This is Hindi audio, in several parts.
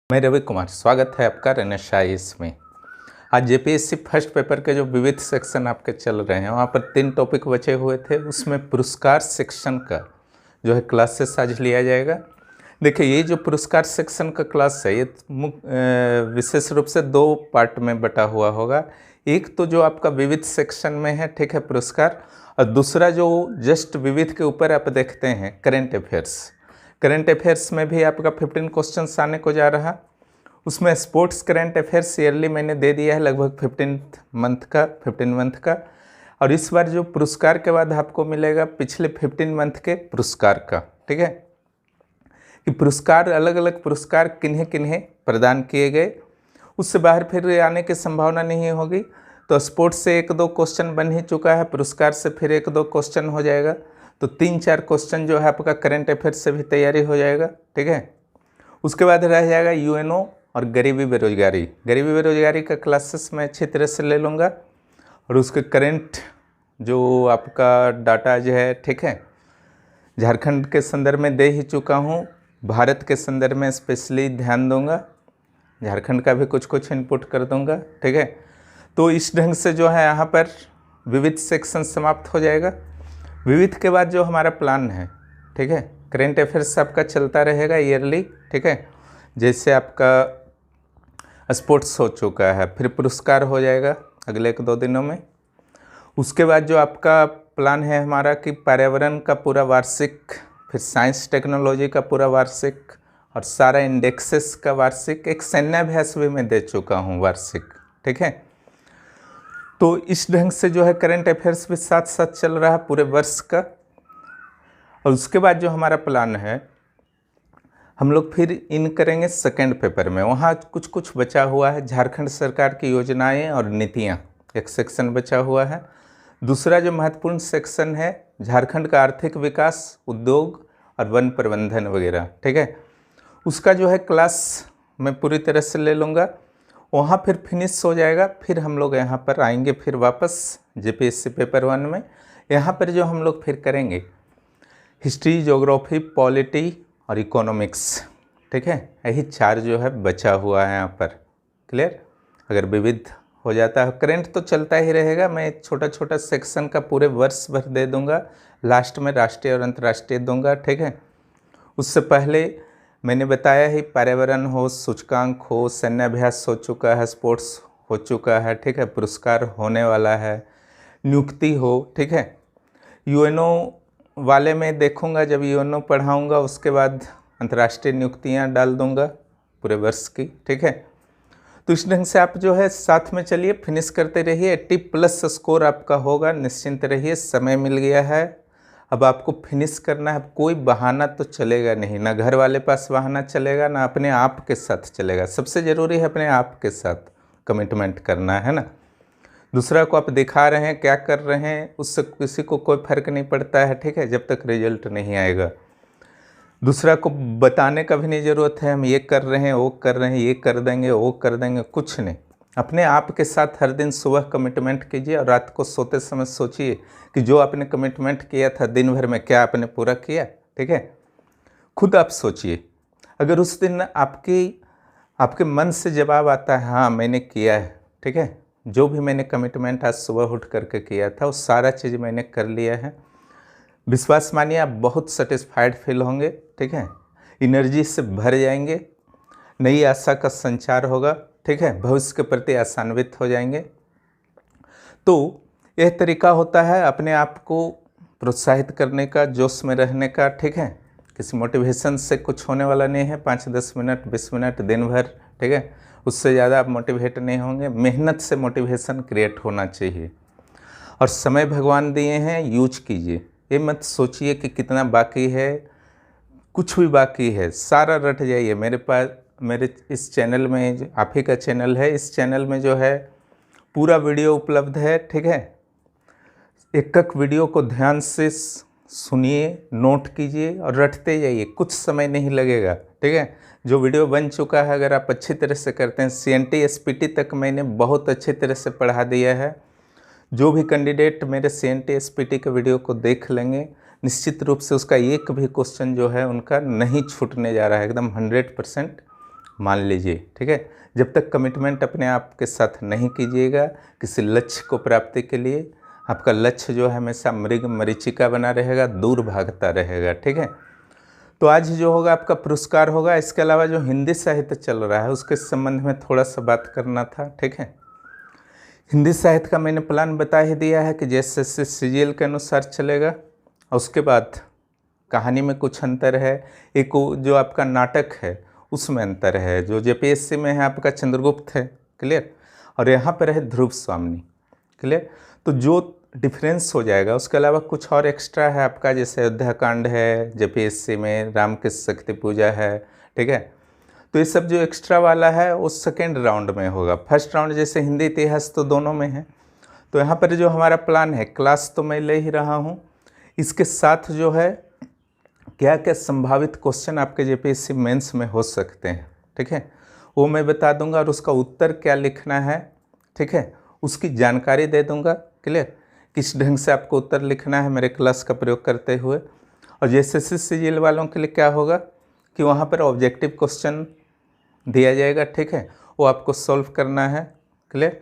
मैं रवि कुमार, स्वागत है आपका रनशाइस में। आज जेपीएससी फर्स्ट पेपर के जो विविध सेक्शन आपके चल रहे हैं वहाँ पर 3 टॉपिक बचे हुए थे। उसमें पुरस्कार सेक्शन का जो है क्लासेस आज लिया जाएगा। देखिए, ये जो पुरस्कार सेक्शन का क्लास है ये विशेष रूप से 2 पार्ट में बटा हुआ होगा। एक तो जो आपका विविध सेक्शन में है, ठीक है, पुरस्कार, और दूसरा जो जस्ट विविध के ऊपर आप देखते हैं करेंट अफेयर्स। करंट अफेयर्स में भी आपका 15 क्वेश्चंस आने को जा रहा। उसमें स्पोर्ट्स करंट अफेयर्स ईयरली मैंने दे दिया है लगभग 15 मंथ का। और इस बार जो पुरस्कार के बाद आपको मिलेगा पिछले 15 मंथ के पुरस्कार का, ठीक है, कि पुरस्कार अलग अलग पुरस्कार किन्हें किन्हें प्रदान किए गए। उससे बाहर फिर आने की संभावना नहीं होगी। तो स्पोर्ट्स से 1-2 क्वेश्चन बन ही चुका है, पुरस्कार से फिर 1-2 क्वेश्चन हो जाएगा। तो 3-4 क्वेश्चन जो है आपका करंट अफेयर्स से भी तैयारी हो जाएगा, ठीक है। उसके बाद रह जाएगा यूएनओ और गरीबी बेरोजगारी का क्लासेस मैं अच्छी तरह से ले लूँगा। और उसके करंट जो आपका डाटा जो है, ठीक है, झारखंड के संदर्भ में दे ही चुका हूँ, भारत के संदर्भ में स्पेशली ध्यान दूंगा, झारखंड का भी कुछ इनपुट कर दूंगा, ठीक है। तो इस ढंग से जो है यहाँ पर विविध सेक्शन समाप्त हो जाएगा। विविध के बाद जो हमारा प्लान है, ठीक है, करेंट अफेयर्स आपका चलता रहेगा ईयरली, ठीक है। जैसे आपका स्पोर्ट्स हो चुका है, फिर पुरस्कार हो जाएगा अगले 1-2 दिनों में। उसके बाद जो आपका प्लान है हमारा कि पर्यावरण का पूरा वार्षिक, फिर साइंस टेक्नोलॉजी का पूरा वार्षिक और सारा इंडेक्सेस का वार्षिक, एक सैन्याभ्यास भी मैं दे चुका हूँ वार्षिक, ठीक है। तो इस ढंग से जो है करंट अफेयर्स भी साथ साथ चल रहा है पूरे वर्ष का। और उसके बाद जो हमारा प्लान है, हम लोग फिर इन करेंगे सेकेंड पेपर में। वहाँ कुछ बचा हुआ है, झारखंड सरकार की योजनाएं और नीतियाँ, एक सेक्शन बचा हुआ है। दूसरा जो महत्वपूर्ण सेक्शन है, झारखंड का आर्थिक विकास, उद्योग और वन प्रबंधन वगैरह, ठीक है, उसका जो है क्लास मैं पूरी तरह से ले लूँगा। वहाँ फिर फिनिश हो जाएगा। फिर हम लोग यहाँ पर आएंगे फिर वापस जेपीएससी पेपर 1 में। यहाँ पर जो हम लोग फिर करेंगे हिस्ट्री, ज्योग्राफी, पॉलिटी और इकोनॉमिक्स, ठीक है। यही 4 जो है बचा हुआ है यहाँ पर। क्लियर? अगर विविध हो जाता है, करेंट तो चलता ही रहेगा, मैं छोटा सेक्शन का पूरे वर्ष भर दे दूँगा, लास्ट में राष्ट्रीय और अंतर्राष्ट्रीय दूँगा, ठीक है। उससे पहले मैंने बताया ही, पर्यावरण हो, सूचकांक हो, सैन्याभ्यास हो चुका है, स्पोर्ट्स हो चुका है, ठीक है, पुरस्कार होने वाला है, नियुक्ति हो, ठीक है। यूएनओ वाले में देखूंगा, जब यूएनओ पढ़ाऊंगा उसके बाद अंतर्राष्ट्रीय नियुक्तियां डाल दूंगा पूरे वर्ष की, ठीक है। तो इस ढंग से आप जो है साथ में चलिए, फिनिश करते रहिए। 80+ स्कोर आपका होगा, निश्चिंत रहिए, समय मिल गया है। अब आपको फिनिश करना है, कोई बहाना तो चलेगा नहीं, ना घर वाले पास बहाना चलेगा, ना अपने आप के साथ चलेगा। सबसे ज़रूरी है अपने आप के साथ कमिटमेंट करना है ना। दूसरा को आप दिखा रहे हैं, क्या कर रहे हैं, उससे किसी को कोई फर्क नहीं पड़ता है, ठीक है, जब तक रिजल्ट नहीं आएगा। दूसरा को बताने का भी नहीं ज़रूरत है, हम ये कर रहे हैं, वो कर रहे हैं, ये कर देंगे, वो कर देंगे, कुछ नहीं। अपने आप के साथ हर दिन सुबह कमिटमेंट कीजिए और रात को सोते समय सोचिए कि जो आपने कमिटमेंट किया था दिन भर में क्या आपने पूरा किया, ठीक है। खुद आप सोचिए, अगर उस दिन आपके मन से जवाब आता है हाँ मैंने किया है, ठीक है, जो भी मैंने कमिटमेंट आज सुबह उठ करके किया था वो सारा चीज़ मैंने कर लिया है, विश्वास मानिए आप बहुत सेटिस्फाइड फील होंगे, ठीक है, एनर्जी से भर जाएंगे, नई आशा का संचार होगा, ठीक है, भविष्य के प्रति आशान्वित हो जाएंगे। तो यह तरीका होता है अपने आप को प्रोत्साहित करने का, जोश में रहने का, ठीक है। किसी मोटिवेशन से कुछ होने वाला नहीं है, 5-10 मिनट 20 मिनट दिन भर, ठीक है, उससे ज़्यादा आप मोटिवेट नहीं होंगे। मेहनत से मोटिवेशन क्रिएट होना चाहिए। और समय भगवान दिए हैं, यूज कीजिए। ये मत सोचिए कि कितना बाकी है, कुछ भी बाकी है, सारा रट जाइए। मेरे इस चैनल में, आप ही का चैनल है, इस चैनल में जो है पूरा वीडियो उपलब्ध है, ठीक है। एक वीडियो को ध्यान से सुनिए, नोट कीजिए और रटते जाइए, कुछ समय नहीं लगेगा, ठीक है। जो वीडियो बन चुका है अगर आप अच्छी तरह से करते हैं, CNT SPT तक मैंने बहुत अच्छी तरह से पढ़ा दिया है। जो भी कैंडिडेट मेरे CNT SPT के वीडियो को देख लेंगे, निश्चित रूप से उसका एक भी क्वेश्चन जो है उनका नहीं छूटने जा रहा है, एकदम 100% मान लीजिए, ठीक है। जब तक कमिटमेंट अपने आप के साथ नहीं कीजिएगा किसी लक्ष्य को प्राप्ति के लिए, आपका लक्ष्य जो है हमेशा मृग मरीचिका बना रहेगा, दूर भागता रहेगा, ठीक है। तो आज जो होगा आपका पुरस्कार होगा। इसके अलावा जो हिंदी साहित्य चल रहा है उसके संबंध में थोड़ा सा बात करना था, ठीक है। हिंदी साहित्य का मैंने प्लान बता ही दिया है कि जैसे सीजीएल के अनुसार चलेगा। और उसके बाद कहानी में कुछ अंतर है, एक जो आपका नाटक है उसमें अंतर है। जो जेपीएससी में है आपका चंद्रगुप्त है, क्लियर, और यहाँ पर है ध्रुव स्वामी, क्लियर। तो जो डिफरेंस हो जाएगा, उसके अलावा कुछ और एक्स्ट्रा है आपका, जैसे अयोध्या कांड है जेपीएससी में, राम की शक्ति पूजा है, ठीक है। तो ये सब जो एक्स्ट्रा वाला है वो सेकेंड राउंड में होगा। फर्स्ट राउंड जैसे हिंदी इतिहास तो दोनों में है। तो यहाँ पर जो हमारा प्लान है, क्लास तो मैं ले ही रहा हूँ, इसके साथ जो है क्या क्या संभावित क्वेश्चन आपके जेपीएससी मेंस में हो सकते हैं, ठीक है, वो मैं बता दूंगा। और उसका उत्तर क्या लिखना है, ठीक है, उसकी जानकारी दे दूंगा, क्लियर, किस ढंग से आपको उत्तर लिखना है मेरे क्लास का प्रयोग करते हुए। और जैसे सीजीएल वालों के लिए क्या होगा कि वहाँ पर ऑब्जेक्टिव क्वेश्चन दिया जाएगा, ठीक है, वो आपको सॉल्व करना है, क्लियर।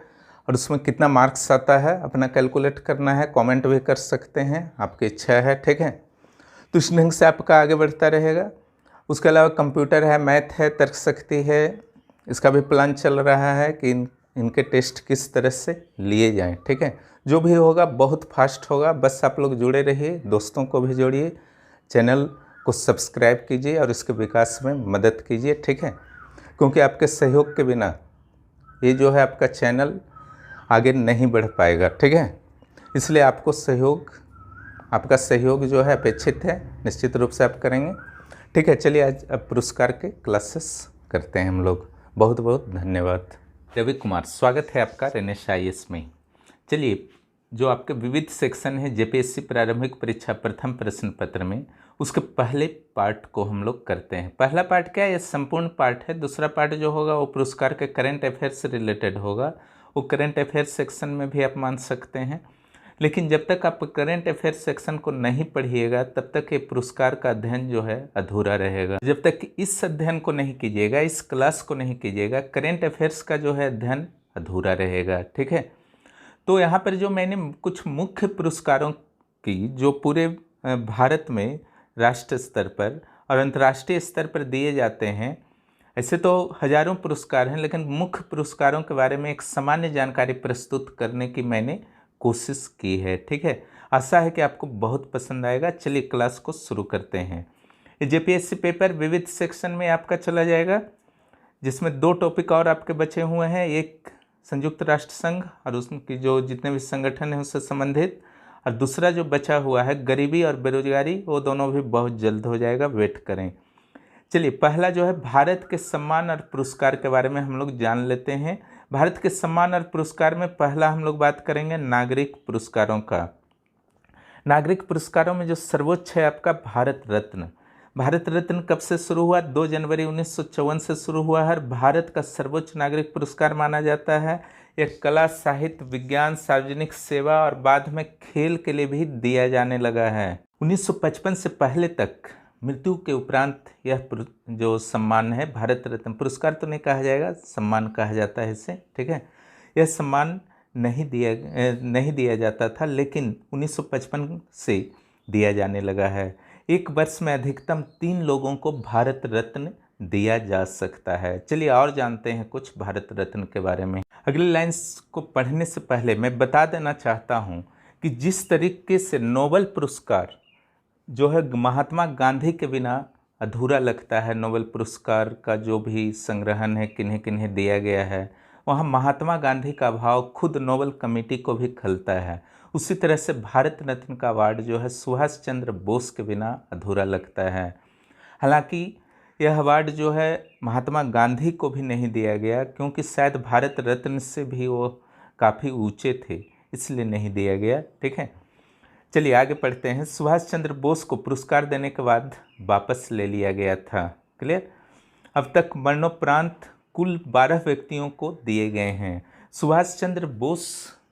और उसमें कितना मार्क्स आता है अपना कैलकुलेट करना है, कमेंट भी कर सकते हैं, आपकी इच्छा है, ठीक है। तो इस ढंग से आपका आगे बढ़ता रहेगा। उसके अलावा कंप्यूटर है, मैथ है, तर्क शक्ति है, इसका भी प्लान चल रहा है कि इनके टेस्ट किस तरह से लिए जाएं, ठीक है। जो भी होगा बहुत फास्ट होगा, बस आप लोग जुड़े रहिए, दोस्तों को भी जोड़िए, चैनल को सब्सक्राइब कीजिए और इसके विकास में मदद कीजिए, ठीक है। क्योंकि आपके सहयोग के बिना ये जो है आपका चैनल आगे नहीं बढ़ पाएगा, ठीक है। इसलिए आपका सहयोग जो है अपेक्षित है, निश्चित रूप से आप करेंगे, ठीक है। चलिए आज अब पुरस्कार के क्लासेस करते हैं हम लोग। बहुत बहुत धन्यवाद। रवि कुमार, स्वागत है आपका रेनेश IAS में। चलिए, जो आपके विविध सेक्शन है जेपीएससी प्रारंभिक परीक्षा प्रथम प्रश्न पत्र में, उसके पहले पार्ट को हम लोग करते हैं। पहला पार्ट क्या है, ये संपूर्ण पार्ट है। दूसरा पार्ट जो होगा वो पुरस्कार के करंट अफेयर्स से रिलेटेड होगा। वो करंट अफेयर्स सेक्शन में भी आप मान सकते हैं, लेकिन जब तक आप करंट अफेयर्स सेक्शन को नहीं पढ़िएगा तब तक ये पुरस्कार का अध्ययन जो है अधूरा रहेगा। जब तक इस अध्ययन को नहीं कीजिएगा, इस क्लास को नहीं कीजिएगा, करंट अफेयर्स का जो है अध्ययन अधूरा रहेगा, ठीक है। तो यहाँ पर जो मैंने कुछ मुख्य पुरस्कारों की जो पूरे भारत में राष्ट्रीय स्तर पर और अंतर्राष्ट्रीय स्तर पर दिए जाते हैं, ऐसे तो हजारों पुरस्कार हैं, लेकिन मुख्य पुरस्कारों के बारे में एक सामान्य जानकारी प्रस्तुत करने की मैंने कोशिश की है, ठीक है। आशा है कि आपको बहुत पसंद आएगा। चलिए क्लास को शुरू करते हैं। ये जेपीएससी पेपर विविध सेक्शन में आपका चला जाएगा, जिसमें 2 टॉपिक और आपके बचे हुए हैं, एक संयुक्त राष्ट्र संघ और उसकी जो जितने भी संगठन हैं उससे संबंधित, और दूसरा जो बचा हुआ है गरीबी और बेरोजगारी, वो दोनों भी बहुत जल्द हो जाएगा, वेट करें। चलिए, पहला जो है भारत के सम्मान और पुरस्कार के बारे में हम लोग जान लेते हैं। भारत के सम्मान और पुरस्कार में पहला हम लोग बात करेंगे नागरिक पुरस्कारों का। नागरिक पुरस्कारों में जो सर्वोच्च है आपका भारत रत्न। भारत रत्न कब से शुरू हुआ? 2 जनवरी 1954 से शुरू हुआ है। भारत का सर्वोच्च नागरिक पुरस्कार माना जाता है। यह कला, साहित्य, विज्ञान, सार्वजनिक सेवा और बाद में खेल के लिए भी दिया जाने लगा है। 1955 से पहले तक मृत्यु के उपरांत यह जो सम्मान है भारत रत्न, पुरस्कार तो नहीं कहा जाएगा, सम्मान कहा जाता है इसे, ठीक है। यह सम्मान नहीं दिया जाता था, लेकिन 1955 से दिया जाने लगा है। एक वर्ष में अधिकतम 3 लोगों को भारत रत्न दिया जा सकता है। चलिए और जानते हैं कुछ भारत रत्न के बारे में। अगली लाइन्स को पढ़ने से पहले मैं बता देना चाहता हूँ कि जिस तरीके से नोबेल पुरस्कार जो है महात्मा गांधी के बिना अधूरा लगता है, नोबेल पुरस्कार का जो भी संग्रहण है किन्हें किन्हें दिया गया है, वहाँ महात्मा गांधी का अभाव खुद नोबेल कमेटी को भी खलता है। उसी तरह से भारत रत्न का अवार्ड जो है सुभाष चंद्र बोस के बिना अधूरा लगता है। हालांकि यह अवार्ड जो है महात्मा गांधी को भी नहीं दिया गया, क्योंकि शायद भारत रत्न से भी वो काफ़ी ऊंचे थे, इसलिए नहीं दिया गया, ठीक है। चलिए आगे पढ़ते हैं। सुभाष चंद्र बोस को पुरस्कार देने के बाद वापस ले लिया गया था, क्लियर। अब तक मरणोपरांत कुल 12 व्यक्तियों को दिए गए हैं। सुभाष चंद्र बोस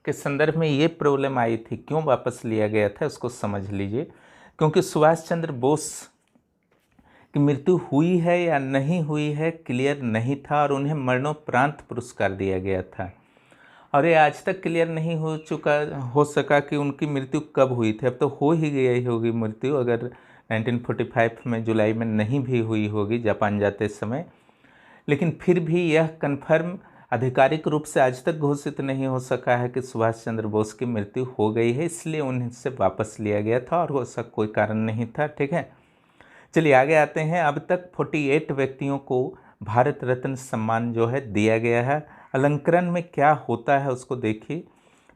के संदर्भ में ये प्रॉब्लम आई थी, क्यों वापस लिया गया था उसको समझ लीजिए। क्योंकि सुभाष चंद्र बोस कि मृत्यु हुई है या नहीं हुई है क्लियर नहीं था और उन्हें मरणोपरांत पुरस्कार दिया गया था। और ये आज तक क्लियर नहीं हो सका कि उनकी मृत्यु कब हुई थी। अब तो हो ही गई होगी मृत्यु, अगर 1945 में जुलाई में नहीं भी हुई होगी जापान जाते समय, लेकिन फिर भी यह कन्फर्म आधिकारिक रूप से आज तक घोषित नहीं हो सका है कि सुभाष चंद्र बोस की मृत्यु हो गई है, इसलिए उनसे वापस लिया गया था और ऐसा कोई कारण नहीं था। ठीक है, चलिए आगे आते हैं। अब तक 48 व्यक्तियों को भारत रत्न सम्मान जो है दिया गया है। अलंकरण में क्या होता है उसको देखिए।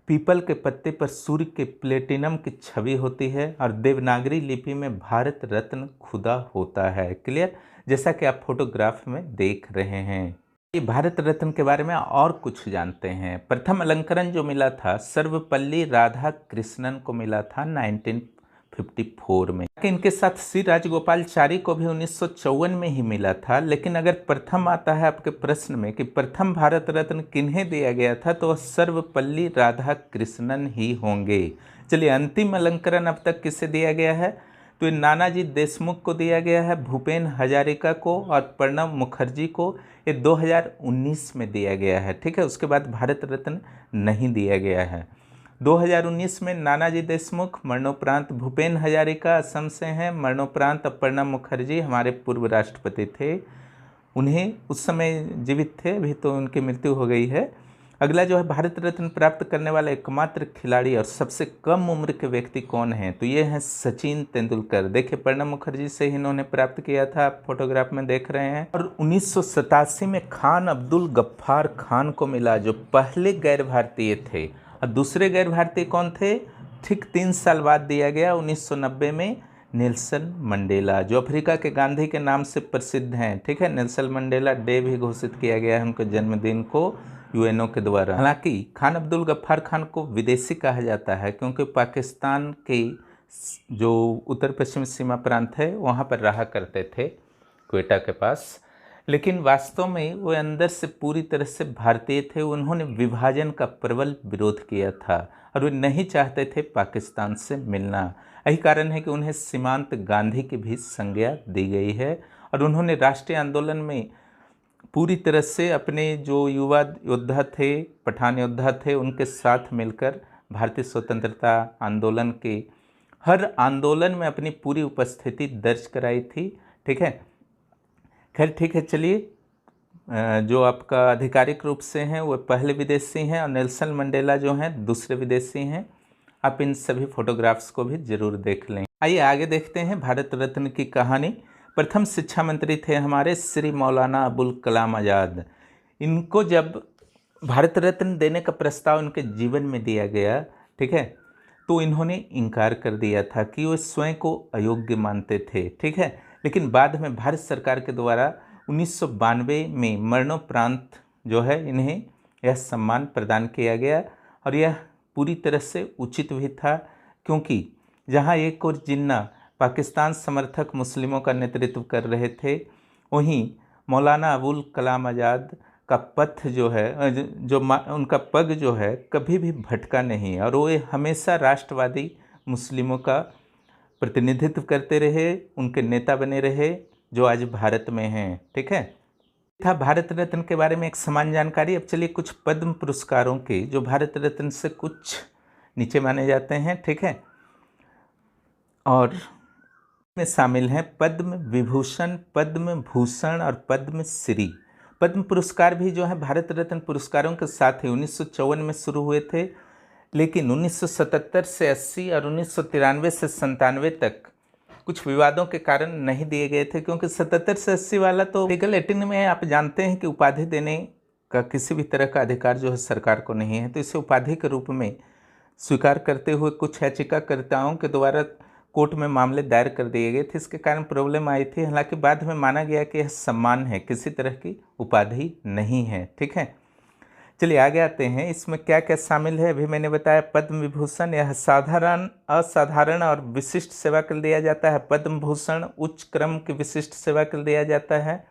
पीपल के पत्ते पर सूर्य के प्लेटिनम की छवि होती है और देवनागरी लिपि में भारत रत्न खुदा होता है। क्लियर, जैसा कि आप फोटोग्राफ में देख रहे हैं। ये भारत रत्न के बारे में और कुछ जानते हैं। प्रथम अलंकरण जो मिला था सर्वपल्ली राधाकृष्णन को मिला था 1954 में। इनके साथ श्री राजगोपालचारी को भी 1954 में ही मिला था। लेकिन अगर प्रथम आता है आपके प्रश्न में कि प्रथम भारत रत्न किन्हें दिया गया था, तो वह सर्वपल्ली राधाकृष्णन ही होंगे। चलिए अंतिम अलंकरण अब तक किसे दिया गया है, तो नानाजी देशमुख को दिया गया है, भूपेन हजारिका को और प्रणब मुखर्जी को। ये 2019 में दिया गया है। ठीक है, उसके बाद भारत रत्न नहीं दिया गया है। 2019 में नानाजी देशमुख, मरणोपरांत भूपेन हजारिका असम से हैं, मरणोपरांत प्रणब मुखर्जी हमारे पूर्व राष्ट्रपति थे, उन्हें उस समय जीवित थे, अभी तो उनकी मृत्यु हो गई है। अगला जो है भारत रत्न प्राप्त करने वाला एकमात्र खिलाड़ी और सबसे कम उम्र के व्यक्ति कौन हैं, तो ये हैं सचिन तेंदुलकर। देखिए प्रणब मुखर्जी से ही इन्होंने प्राप्त किया था, आप फोटोग्राफ में देख रहे हैं। और 1987 में खान अब्दुल गफ्फार खान को मिला, जो पहले गैर भारतीय थे। और दूसरे गैर भारतीय कौन थे, ठीक 3 साल बाद दिया गया 1990 में नेल्सन मंडेला, जो अफ्रीका के गांधी के नाम से प्रसिद्ध हैं। ठीक है, नेल्सन मंडेला डे भी घोषित किया गया है उनके जन्मदिन को यूएनओ के द्वारा। हालांकि खान अब्दुल गफ्फार खान को विदेशी कहा जाता है क्योंकि पाकिस्तान के जो उत्तर पश्चिम सीमा प्रांत है वहाँ पर रहा करते थे, क्वेटा के पास। लेकिन वास्तव में वो अंदर से पूरी तरह से भारतीय थे। उन्होंने विभाजन का प्रबल विरोध किया था और वे नहीं चाहते थे पाकिस्तान से मिलना। यही कारण है कि उन्हें सीमांत गांधी की भी संज्ञा दी गई है। और उन्होंने राष्ट्रीय आंदोलन में पूरी तरह से अपने जो युवा योद्धा थे, पठान योद्धा थे, उनके साथ मिलकर भारतीय स्वतंत्रता आंदोलन के हर आंदोलन में अपनी पूरी उपस्थिति दर्ज कराई थी। ठीक है, खैर ठीक है, चलिए जो आपका आधिकारिक रूप से हैं वो पहले विदेशी हैं और नेल्सन मंडेला जो हैं दूसरे विदेशी हैं। आप इन सभी फोटोग्राफ्स को भी जरूर देख लें। आइए आगे देखते हैं भारत रत्न की कहानी। प्रथम शिक्षा मंत्री थे हमारे श्री मौलाना अबुल कलाम आज़ाद। इनको जब भारत रत्न देने का प्रस्ताव इनके जीवन में दिया गया, ठीक है, तो इन्होंने इनकार कर दिया था कि वे स्वयं को अयोग्य मानते थे। ठीक है, लेकिन बाद में भारत सरकार के द्वारा 1992 में मरणोपरांत जो है इन्हें यह सम्मान प्रदान किया गया। और यह पूरी तरह से उचित भी था, क्योंकि जहाँ एक और जिन्ना पाकिस्तान समर्थक मुस्लिमों का नेतृत्व कर रहे थे, वहीं मौलाना अबुल कलाम आज़ाद का पथ जो है उनका पग जो है कभी भी भटका नहीं और वो हमेशा राष्ट्रवादी मुस्लिमों का प्रतिनिधित्व करते रहे, उनके नेता बने रहे जो आज भारत में हैं। ठीक है, था भारत रत्न के बारे में एक समान जानकारी। अब चलिए कुछ पद्म पुरस्कारों के जो भारत रत्न से कुछ नीचे माने जाते हैं, ठीक है, और में शामिल हैं पद्म विभूषण, पद्म भूषण और पद्म श्री। पद्म पुरस्कार भी जो है भारत रत्न पुरस्कारों के साथ ही 1954 में शुरू हुए थे, लेकिन 1977 से 80 और 1993 से 97 तक कुछ विवादों के कारण नहीं दिए गए थे, क्योंकि 77 से 80 वाला तो लीगल 18 में आप जानते हैं कि उपाधि देने का किसी भी तरह का अधिकार जो है सरकार को नहीं है, तो इसे उपाधि के रूप में स्वीकार करते हुए कुछ याचिकाकर्ताओं के द्वारा कोर्ट में मामले दायर कर दिए गए थे। इसके कारण प्रॉब्लम आई थी। हालांकि बाद में माना गया कि यह सम्मान है, किसी तरह की उपाधि नहीं है। ठीक है, चलिए आगे आते हैं। इसमें क्या क्या शामिल है, अभी मैंने बताया पद्म विभूषण यह साधारण, असाधारण और विशिष्ट सेवा के लिए दिया जाता है। पद्म भूषण उच्च क्रम की विशिष्ट सेवा के लिए दिया जाता है।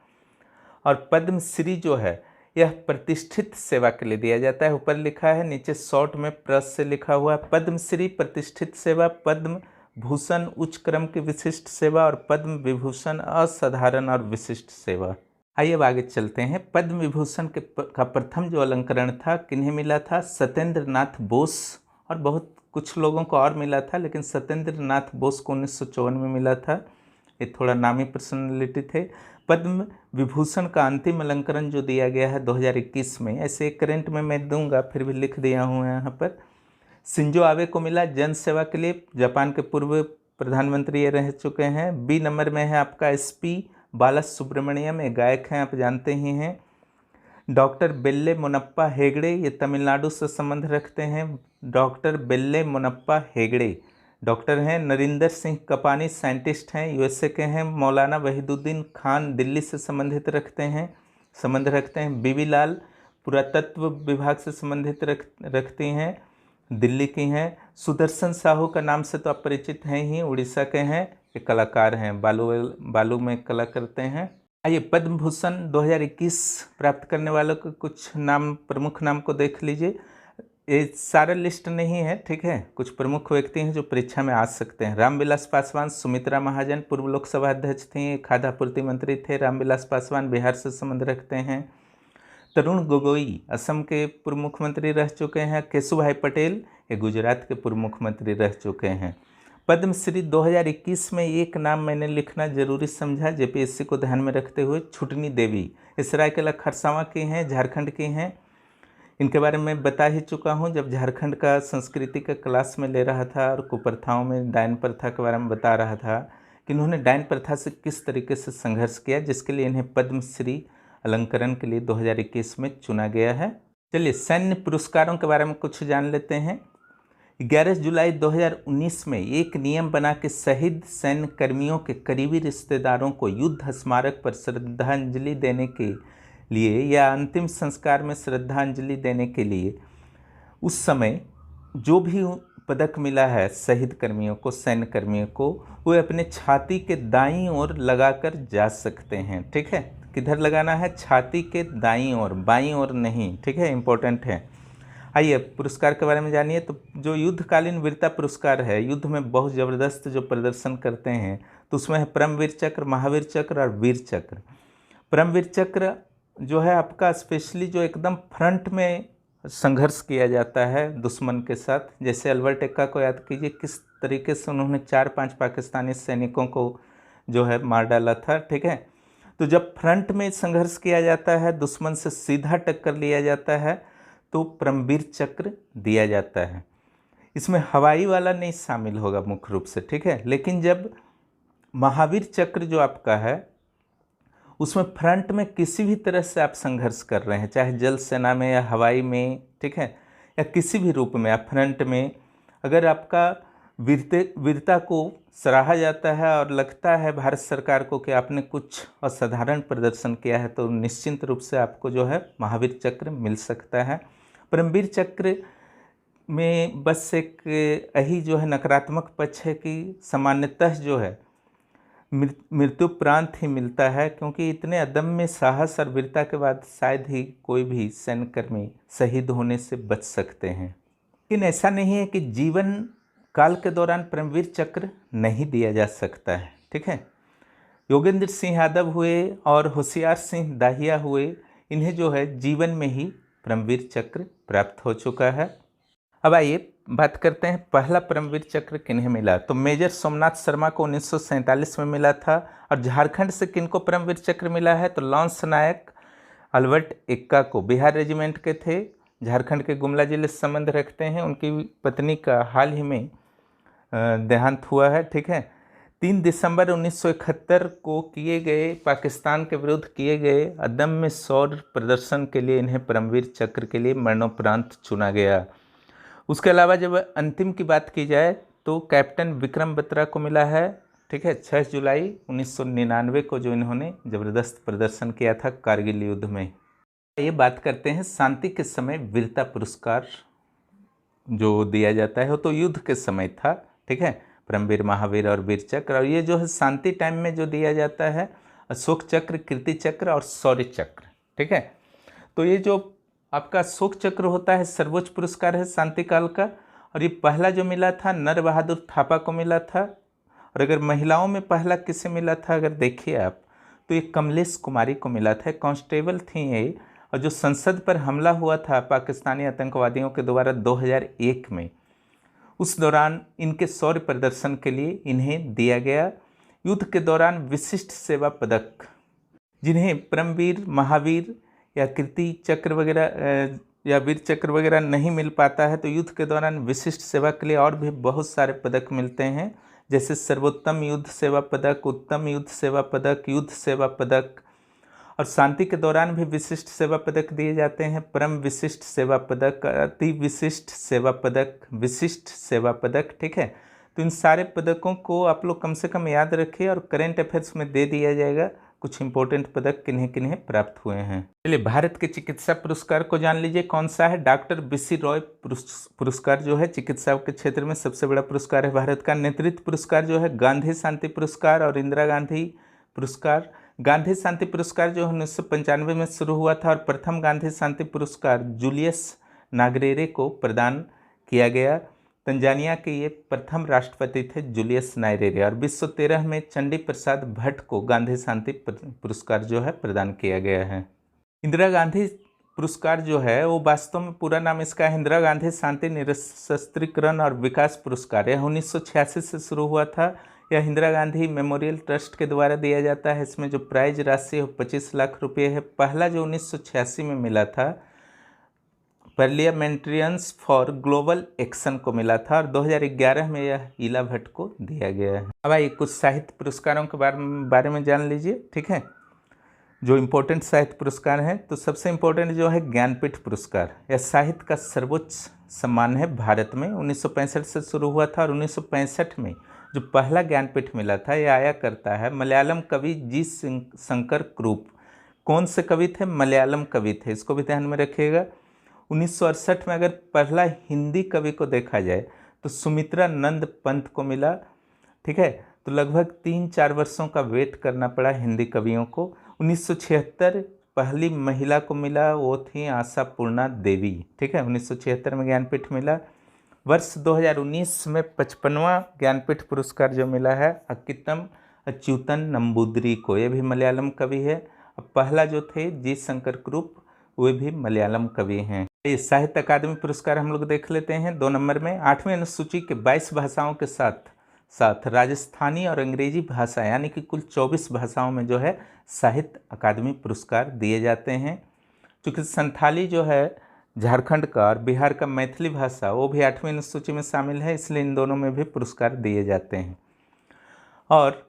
और पद्म श्री जो है यह प्रतिष्ठित सेवा के लिए दिया जाता है। ऊपर लिखा है, नीचे शॉर्ट में प्लस से लिखा हुआ है। पद्म श्री प्रतिष्ठित सेवा, पद्म भूषण उच्च क्रम की विशिष्ट सेवा और पद्म विभूषण असाधारण और विशिष्ट सेवा। आइए अब आगे चलते हैं। पद्म विभूषण का प्रथम जो अलंकरण था किन्हें मिला था? सत्येंद्र नाथ बोस, और बहुत कुछ लोगों को और मिला था, लेकिन सत्येंद्र नाथ बोस को 1954 में मिला था। ये थोड़ा नामी पर्सनैलिटी थे। पद्म विभूषण का अंतिम अलंकरण जो दिया गया है 2021 में, ऐसे करंट में मैं दूंगा, फिर भी लिख दिया हूँ यहाँ पर। शिंजो आबे को मिला जन सेवा के लिए, जापान के पूर्व प्रधानमंत्री ये रह चुके हैं। बी नंबर में है आपका SP बाला सुब्रमण्यम, ये गायक हैं, आप जानते ही हैं। डॉक्टर बेल्ले मोनप्पा हेगड़े, ये तमिलनाडु से संबंध रखते हैं। डॉक्टर बेल्ले मोनप्पा हेगड़े डॉक्टर हैं। नरिंदर सिंह कपानी साइंटिस्ट हैं, USA के हैं। मौलाना वहीदुद्दीन खान दिल्ली से संबंध रखते हैं। बीबी लाल पुरातत्व विभाग से संबंधित रखती हैं, दिल्ली की हैं। सुदर्शन साहू का नाम से तो आप परिचित हैं ही, उड़ीसा के हैं, ये कलाकार हैं, बालू में कला करते हैं। आइए पद्म भूषण 2021 प्राप्त करने वालों के कुछ नाम, प्रमुख नाम को देख लीजिए। ये सारा लिस्ट नहीं है, ठीक है, कुछ प्रमुख व्यक्ति हैं जो परीक्षा में आ सकते हैं। रामविलास पासवान, सुमित्रा महाजन पूर्व लोकसभा अध्यक्ष थी, खाद्य आपूर्ति मंत्री थे। रामविलास पासवान बिहार से संबंध रखते हैं। तरुण गोगोई असम के पूर्व मुख्यमंत्री रह चुके हैं। केशुभाई पटेल ये गुजरात के पूर्व मुख्यमंत्री रह चुके हैं। पद्मश्री 2021 में एक नाम मैंने लिखना जरूरी समझा JPSC को ध्यान में रखते हुए, छुटनी देवी, ये सरायकेला खरसावां की हैं, झारखंड की हैं। इनके बारे में बता ही चुका हूँ जब झारखंड का संस्कृति का क्लास में ले रहा था और कुप्रथाओं में डायन प्रथा के बारे में बता रहा था कि इन्होंने डायन प्रथा से किस तरीके से संघर्ष किया, जिसके लिए इन्हें पद्मश्री अलंकरण के लिए 2021 में चुना गया है। चलिए सैन्य पुरस्कारों के बारे में कुछ जान लेते हैं। 11 जुलाई 2019 में एक नियम बना के शहीद सैन्य कर्मियों के करीबी रिश्तेदारों को युद्ध स्मारक पर श्रद्धांजलि देने के लिए या अंतिम संस्कार में श्रद्धांजलि देने के लिए उस समय जो भी पदक मिला है शहीद कर्मियों को, सैन्य कर्मियों को, वो अपने छाती के दाईं ओर लगाकर जा सकते हैं। ठीक है, किधर लगाना है? छाती के दाईं ओर, बाईं ओर नहीं। ठीक है, इंपॉर्टेंट है। आइए पुरस्कार के बारे में जानिए। तो जो युद्धकालीन वीरता पुरस्कार है, युद्ध में बहुत ज़बरदस्त जो प्रदर्शन करते हैं, तो उसमें है परमवीर चक्र, महावीर चक्र और वीर चक्र। परमवीर चक्र जो है आपका स्पेशली जो एकदम फ्रंट में संघर्ष किया जाता है दुश्मन के साथ, जैसे अल्बर्ट एक्का को याद कीजिए किस तरीके से उन्होंने 4-5 पाकिस्तानी सैनिकों को जो है मार डाला था। ठीक है, तो जब फ्रंट में संघर्ष किया जाता है, दुश्मन से सीधा टक्कर लिया जाता है, तो परमवीर चक्र दिया जाता है। इसमें हवाई वाला नहीं शामिल होगा मुख्य रूप से, ठीक है, लेकिन जब महावीर चक्र जो आपका है उसमें फ्रंट में किसी भी तरह से आप संघर्ष कर रहे हैं, चाहे जल सेना में या हवाई में, ठीक है, या किसी भी रूप में आप फ्रंट में, अगर आपका वीरता को सराहा जाता है और लगता है भारत सरकार को कि आपने कुछ असाधारण प्रदर्शन किया है, तो निश्चित रूप से आपको जो है महावीर चक्र मिल सकता है। परमवीर चक्र में बस एक यही जो है नकारात्मक पक्ष है कि सामान्यतः जो है मृत्युपरांत ही मिलता है, क्योंकि इतने अदम्य साहस और वीरता के बाद शायद ही कोई भी सैन्यकर्मी शहीद होने से बच सकते हैं। लेकिन ऐसा नहीं है कि जीवन काल के दौरान परमवीर चक्र नहीं दिया जा सकता है। ठीक है, योगेंद्र सिंह यादव हुए और होशियार सिंह दाहिया हुए, इन्हें जो है जीवन में ही परमवीर चक्र प्राप्त हो चुका है। अब आइए बात करते हैं पहला परमवीर चक्र किन्हें मिला। तो मेजर सोमनाथ शर्मा को 1947 में मिला था। और झारखंड से किनको परमवीर चक्र मिला है? तो लॉन्स नायक अल्बर्ट एक्का को, बिहार रेजिमेंट के थे, झारखंड के गुमला जिले से संबंध रखते हैं। उनकी पत्नी का हाल ही में देहांत हुआ है। ठीक है, 3 दिसंबर 1971 को किए गए पाकिस्तान के विरुद्ध किए गए अदम्य शौर्य प्रदर्शन के लिए इन्हें परमवीर चक्र के लिए मरणोपरांत चुना गया। उसके अलावा जब अंतिम की बात की जाए तो कैप्टन विक्रम बत्रा को मिला है। ठीक है, 6 जुलाई 1999 को जो इन्होंने ज़बरदस्त प्रदर्शन किया था कारगिल युद्ध में। ये बात करते हैं शांति के समय वीरता पुरस्कार जो दिया जाता है, तो युद्ध के समय था। ठीक है, परमवीर, महावीर और वीर चक्र। और ये जो है शांति टाइम में जो दिया जाता है अशोक चक्र, कीर्ति चक्र और शौर्य चक्र। ठीक है, तो ये जो आपका अशोक चक्र होता है सर्वोच्च पुरस्कार है शांति काल का, और ये पहला जो मिला था नर बहादुर थापा को मिला था। और अगर महिलाओं में पहला किसे मिला था अगर देखिए आप, तो ये कमलेश कुमारी को मिला था, कांस्टेबल थी ये। और जो संसद पर हमला हुआ था पाकिस्तानी आतंकवादियों के द्वारा 2001 में, उस दौरान इनके शौर्य प्रदर्शन के लिए इन्हें दिया गया युद्ध के दौरान विशिष्ट सेवा पदक। जिन्हें परमवीर, महावीर या कीर्ति चक्र वगैरह या वीर चक्र वगैरह नहीं मिल पाता है, तो युद्ध के दौरान विशिष्ट सेवा के लिए और भी बहुत सारे पदक मिलते हैं, जैसे सर्वोत्तम युद्ध सेवा पदक, उत्तम युद्ध सेवा पदक, युद्ध सेवा पदक। और शांति के दौरान भी विशिष्ट सेवा पदक दिए जाते हैं, परम विशिष्ट सेवा पदक, अति विशिष्ट सेवा पदक, विशिष्ट सेवा पदक। ठीक है, तो इन सारे पदकों को आप लोग कम से कम याद रखिए और करेंट अफेयर्स में दे दिया जाएगा कुछ इंपॉर्टेंट पदक किन्हें किन्हें प्राप्त हुए हैं। चलिए भारत के चिकित्सा पुरस्कार को जान लीजिए कौन सा है। डॉक्टर BC रॉय पुरस्कार जो है चिकित्सा के क्षेत्र में सबसे बड़ा पुरस्कार है भारत का। नेतृत्व पुरस्कार जो है गांधी शांति पुरस्कार और इंदिरा गांधी पुरस्कार। गांधी शांति पुरस्कार जो 1995 में शुरू हुआ था और प्रथम गांधी शांति पुरस्कार जूलियस नागरेरे को प्रदान किया गया। तंजानिया के ये प्रथम राष्ट्रपति थे जूलियस नायरेरे। और 2013 में चंडी प्रसाद भट्ट को गांधी शांति पुरस्कार जो है प्रदान किया गया है। इंदिरा गांधी पुरस्कार जो है वो वास्तव में पूरा नाम इसका है इंदिरा गांधी शांति निरस्त्रीकरण और विकास पुरस्कार। यह 1986 से शुरू हुआ था। यह इंदिरा गांधी मेमोरियल ट्रस्ट के द्वारा दिया जाता है। इसमें जो प्राइज राशि है 25 लाख रुपये है। पहला जो 1986 में मिला था पार्लियामेंट्रियंस फॉर ग्लोबल एक्शन को मिला था और 2011 में यह ईला भट्ट को दिया गया है। अब आइए कुछ साहित्य पुरस्कारों के बारे में जान लीजिए। ठीक है, जो इम्पोर्टेंट साहित्य पुरस्कार हैं, तो सबसे इम्पोर्टेंट जो है ज्ञानपीठ पुरस्कार। यह साहित्य का सर्वोच्च सम्मान है भारत में। 1965 से शुरू हुआ था और 1965 में जो पहला ज्ञानपीठ मिला था यह आया करता है मलयालम कवि जी शंकर क्रूप। कौन से कवि थे? मलयालम कवि थे, इसको भी ध्यान में रखिएगा। 1968 में अगर पहला हिंदी कवि को देखा जाए तो सुमित्रा नंद पंत को मिला। ठीक है, तो लगभग 3-4 वर्षों का वेट करना पड़ा हिंदी कवियों को। 1976 पहली महिला को मिला, वो थी आशापूर्णा देवी। ठीक है, 1976 में ज्ञानपीठ मिला। वर्ष 2019 में 55वां ज्ञानपीठ पुरस्कार जो मिला है अक्कितम अच्युतन नंबूदरी को, ये भी मलयालम कवि है। अब पहला जो थे जी शंकर क्रूप, वे भी मलयालम कवि हैं। ये साहित्य अकादमी पुरस्कार हम लोग देख लेते हैं 2 नंबर में। 8वीं अनुसूची के 22 भाषाओं के साथ राजस्थानी और अंग्रेजी भाषा यानी कि कुल 24 भाषाओं में जो है साहित्य अकादमी पुरस्कार दिए जाते हैं। चूँकि संथाली जो है झारखंड का और बिहार का मैथिली भाषा वो भी 8वीं अनुसूची में शामिल है, इसलिए इन दोनों में भी पुरस्कार दिए जाते हैं। और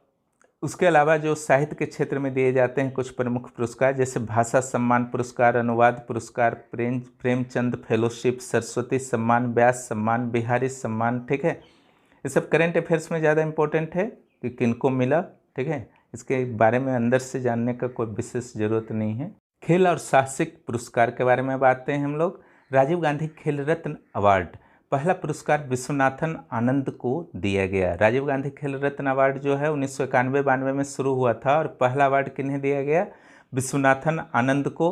उसके अलावा जो साहित्य के क्षेत्र में दिए जाते हैं कुछ प्रमुख पुरस्कार, जैसे भाषा सम्मान पुरस्कार, अनुवाद पुरस्कार, प्रेमचंद फेलोशिप, सरस्वती सम्मान, व्यास सम्मान, बिहारी सम्मान। ठीक है, ये सब करेंट अफेयर्स में ज़्यादा इंपॉर्टेंट है कि किनको मिला। ठीक है, इसके बारे में अंदर से जानने का कोई विशेष ज़रूरत नहीं है। खेल और साहसिक पुरस्कार के बारे में बात हैं हम लोग। राजीव गांधी खेल रत्न अवार्ड, पहला पुरस्कार विश्वनाथन आनंद को दिया गया। राजीव गांधी खेल रत्न अवार्ड जो है 1991-92 में शुरू हुआ था और पहला अवार्ड किन्हें दिया गया? विश्वनाथन आनंद को।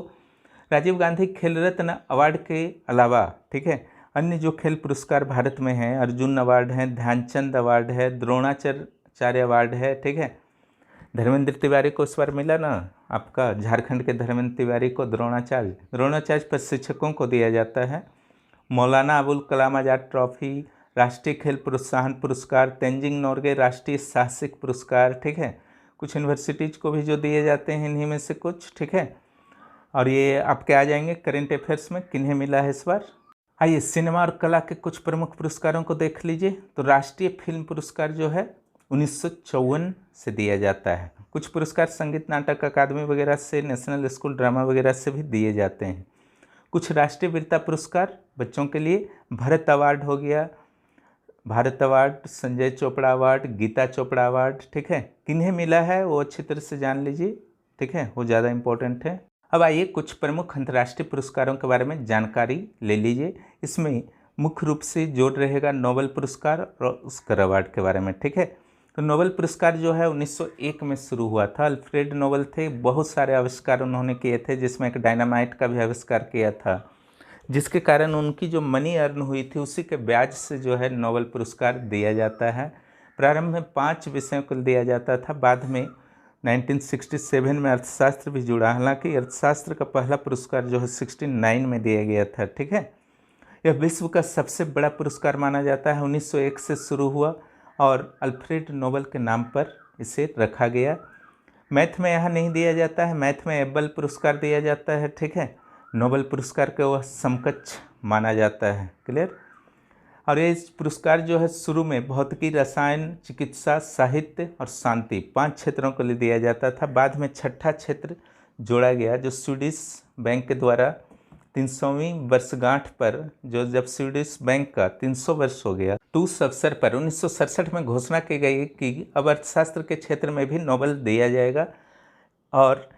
राजीव गांधी खेल रत्न अवार्ड के अलावा ठीक है अन्य जो खेल पुरस्कार भारत में हैं, अर्जुन अवार्ड है, ध्यानचंद अवार्ड है, द्रोणाचार्य अवार्ड है। ठीक है, धर्मेंद्र तिवारी को इस बार मिला ना आपका, झारखंड के धर्मेंद्र तिवारी को द्रोणाचार्य प्रशिक्षकों को दिया जाता है। मौलाना अबुल कलाम आज़ाद ट्रॉफी, राष्ट्रीय खेल प्रोत्साहन पुरस्कार, तेंजिंग नोर्गे राष्ट्रीय साहसिक पुरस्कार। ठीक है, कुछ यूनिवर्सिटीज़ को भी जो दिए जाते हैं इन्हीं में से कुछ। ठीक है, और ये आपके आ जाएंगे करेंट अफेयर्स में किन्हें मिला है इस बार। आइए सिनेमा और कला के कुछ प्रमुख पुरस्कारों को देख लीजिए। तो राष्ट्रीय फिल्म पुरस्कार जो है 1954 से दिया जाता है। कुछ पुरस्कार संगीत नाटक अकादमी वगैरह से, नेशनल स्कूल ड्रामा वगैरह से भी दिए जाते हैं। कुछ राष्ट्रीय वीरता पुरस्कार बच्चों के लिए, भरत अवार्ड हो गया, Bharat award, Sanjay Chopra award, Geeta Chopra award. ठीक है, किन्हें मिला है वो अच्छी तरह से जान लीजिए। ठीक है, वो ज़्यादा इंपॉर्टेंट है। अब आइए कुछ प्रमुख अंतर्राष्ट्रीय पुरस्कारों के बारे में जानकारी ले लीजिए। इसमें मुख्य रूप से जोड़ रहेगा नोबेल पुरस्कार और ऑस्कर अवार्ड के बारे में। ठीक है, तो नोबेल पुरस्कार जो है 1901 में शुरू हुआ था। अल्फ्रेड नोबेल थे, बहुत सारे आविष्कार उन्होंने किए थे, जिसमें एक डायनामाइट का भी आविष्कार किया था। जिसके कारण उनकी जो मनी अर्न हुई थी उसी के ब्याज से जो है नोबेल पुरस्कार दिया जाता है। प्रारंभ में 5 विषयों को दिया जाता था, बाद में 1967 में अर्थशास्त्र भी जुड़ा। हालांकि अर्थशास्त्र का पहला पुरस्कार जो है 69 में दिया गया था। ठीक है, यह विश्व का सबसे बड़ा पुरस्कार माना जाता है। 1901 से शुरू हुआ और अल्फ्रेड नोबेल के नाम पर इसे रखा गया। मैथ में यहाँ नहीं दिया जाता है, मैथ में एबल पुरस्कार दिया जाता है। ठीक है, नोबेल पुरस्कार के वह समकक्ष माना जाता है। क्लियर। और ये पुरस्कार जो है शुरू में भौतिकी, रसायन, चिकित्सा, साहित्य और शांति 5 क्षेत्रों के लिए दिया जाता था। बाद में 6ठा क्षेत्र जोड़ा गया जो स्वीडिश बैंक के द्वारा 300वीं वर्षगांठ पर, जो जब स्वीडिश बैंक का 300 वर्ष हो गया तो उस अवसर पर 1967 में घोषणा की गई कि अब अर्थशास्त्र के क्षेत्र में भी नोबेल दिया जाएगा। और